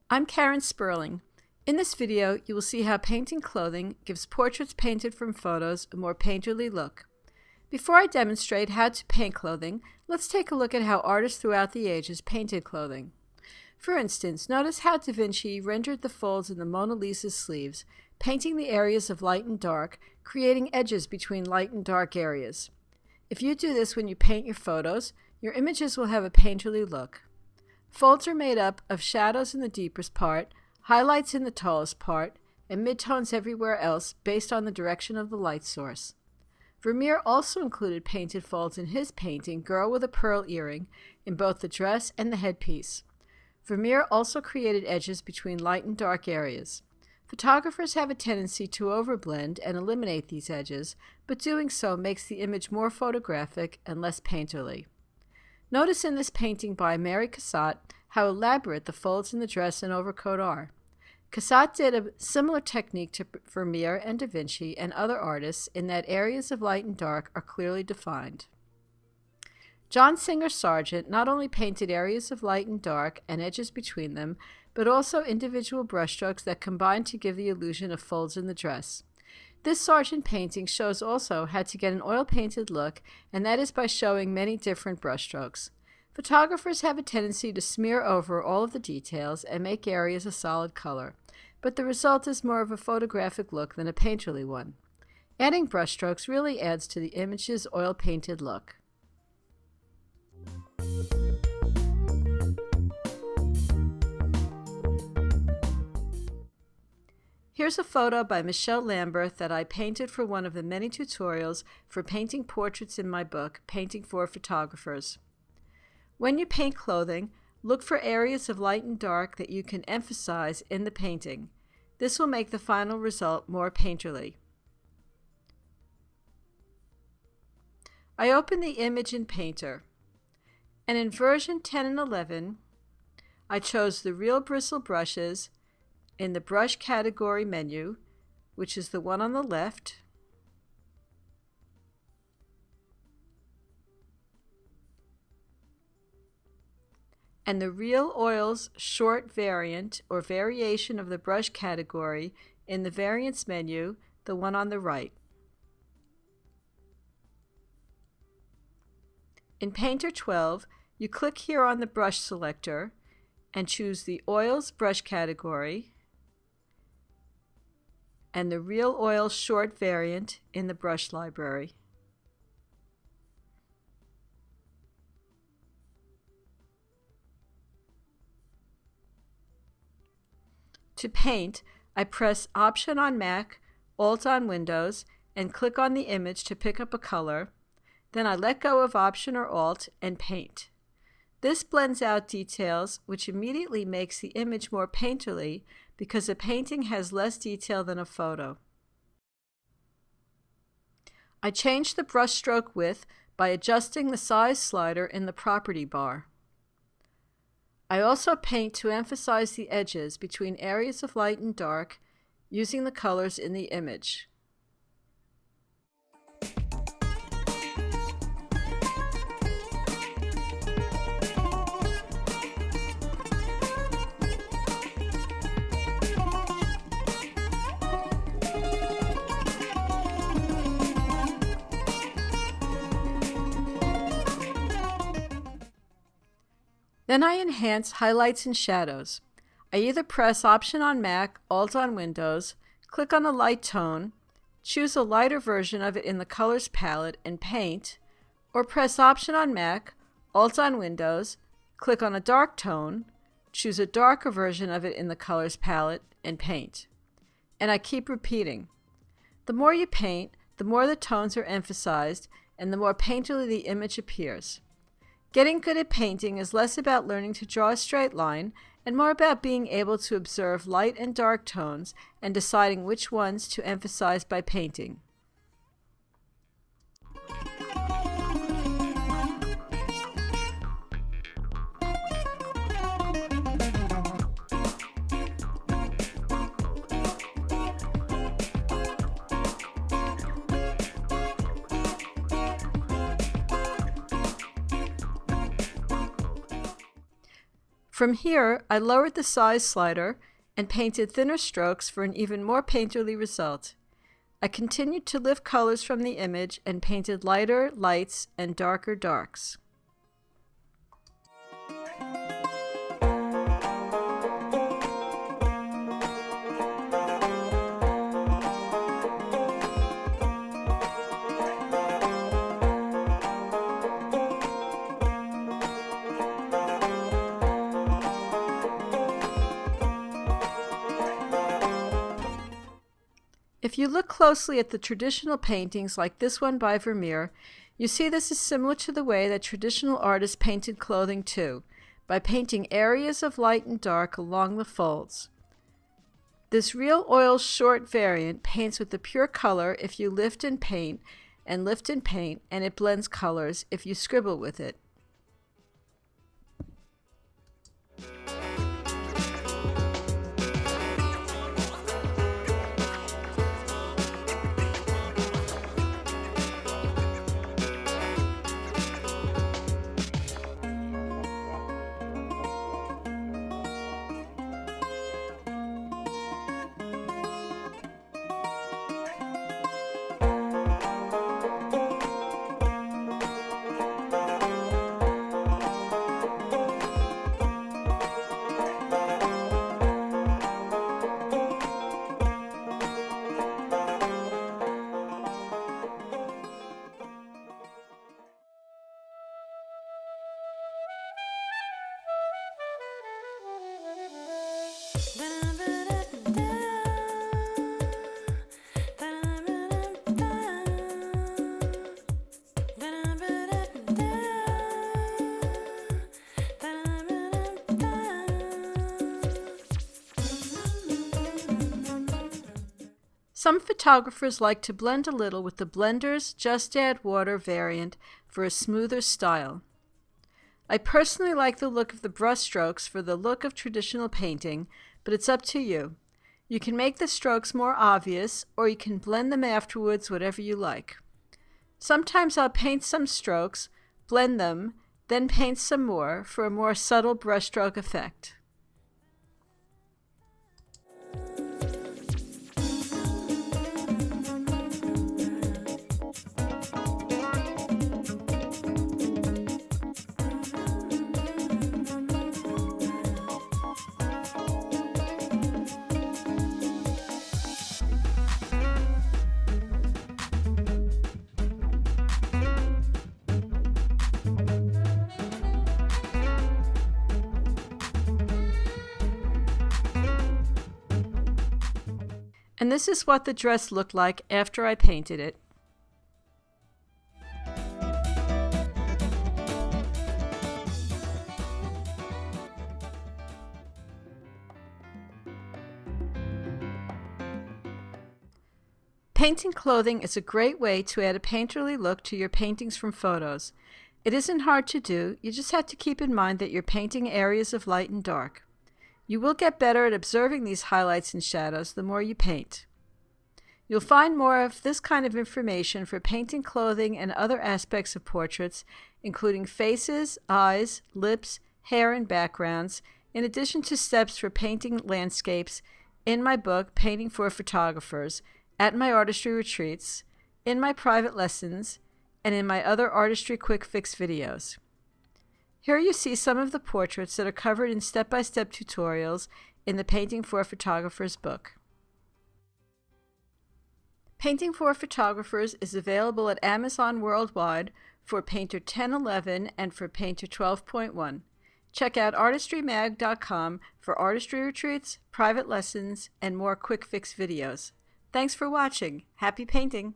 I'm Karen Sperling. In this video, you will see how painting clothing gives portraits painted from photos a more painterly look. Before I demonstrate how to paint clothing, let's take a look at how artists throughout the ages painted clothing. For instance, notice how Da Vinci rendered the folds in the Mona Lisa's sleeves, painting the areas of light and dark, creating edges between light and dark areas. If you do this when you paint your photos, your images will have a painterly look. Folds are made up of shadows in the deepest part, highlights in the tallest part, and midtones everywhere else based on the direction of the light source. Vermeer also included painted folds in his painting Girl with a Pearl Earring in both the dress and the headpiece. Vermeer also created edges between light and dark areas. Photographers have a tendency to overblend and eliminate these edges, but doing so makes the image more photographic and less painterly. Notice in this painting by Mary Cassatt how elaborate the folds in the dress and overcoat are. Cassatt did a similar technique to Vermeer and Da Vinci and other artists in that areas of light and dark are clearly defined. John Singer Sargent not only painted areas of light and dark and edges between them, but also individual brushstrokes that combine to give the illusion of folds in the dress. This Sargent painting shows also how to get an oil-painted look, and that is by showing many different brushstrokes. Photographers have a tendency to smear over all of the details and make areas a solid color, but the result is more of a photographic look than a painterly one. Adding brushstrokes really adds to the image's oil-painted look. Here's a photo by Michelle Lambert that I painted for one of the many tutorials for painting portraits in my book, Painting for Photographers. When you paint clothing, look for areas of light and dark that you can emphasize in the painting. This will make the final result more painterly. I open the image in Painter, and in version 10 and 11, I chose the Real Bristle brushes in the brush category menu, which is the one on the left, and the Real Oils short variant or variation of the brush category in the variants menu, the one on the right. In Painter 12, you click here on the brush selector and choose the Oils brush category and the Real Oil short variant in the brush library. To paint, I press Option on Mac, Alt on Windows, and click on the image to pick up a color. Then I let go of Option or Alt and paint. This blends out details, which immediately makes the image more painterly because a painting has less detail than a photo. I change the brushstroke width by adjusting the size slider in the property bar. I also paint to emphasize the edges between areas of light and dark using the colors in the image. Then I enhance highlights and shadows. I either press Option on Mac, Alt on Windows, click on a light tone, choose a lighter version of it in the Colors palette and paint, or press Option on Mac, Alt on Windows, click on a dark tone, choose a darker version of it in the Colors palette and paint. And I keep repeating. The more you paint, the more the tones are emphasized and the more painterly the image appears. Getting good at painting is less about learning to draw a straight line and more about being able to observe light and dark tones and deciding which ones to emphasize by painting. From here, I lowered the size slider and painted thinner strokes for an even more painterly result. I continued to lift colors from the image and painted lighter lights and darker darks. If you look closely at the traditional paintings like this one by Vermeer, you see this is similar to the way that traditional artists painted clothing too, by painting areas of light and dark along the folds. This real oil short variant paints with the pure color if you lift and paint, and it blends colors if you scribble with it. Some photographers like to blend a little with the Blender's Just Add Water variant for a smoother style. I personally like the look of the brush strokes for the look of traditional painting, but it's up to you. You can make the strokes more obvious, or you can blend them afterwards, whatever you like. Sometimes I'll paint some strokes, blend them, then paint some more for a more subtle brushstroke effect. And this is what the dress looked like after I painted it. Painting clothing is a great way to add a painterly look to your paintings from photos. It isn't hard to do, you just have to keep in mind that you're painting areas of light and dark. You will get better at observing these highlights and shadows the more you paint. You'll find more of this kind of information for painting clothing and other aspects of portraits, including faces, eyes, lips, hair, and backgrounds, in addition to steps for painting landscapes, in my book, Painting for Photographers, at my artistry retreats, in my private lessons, and in my other artistry quick fix videos. Here you see some of the portraits that are covered in step-by-step tutorials in the Painting for Photographers book. Painting for Photographers is available at Amazon worldwide for Painter 10.11 and for Painter 12.1. Check out artistrymag.com for artistry retreats, private lessons, and more quick fix videos. Thanks for watching. Happy painting!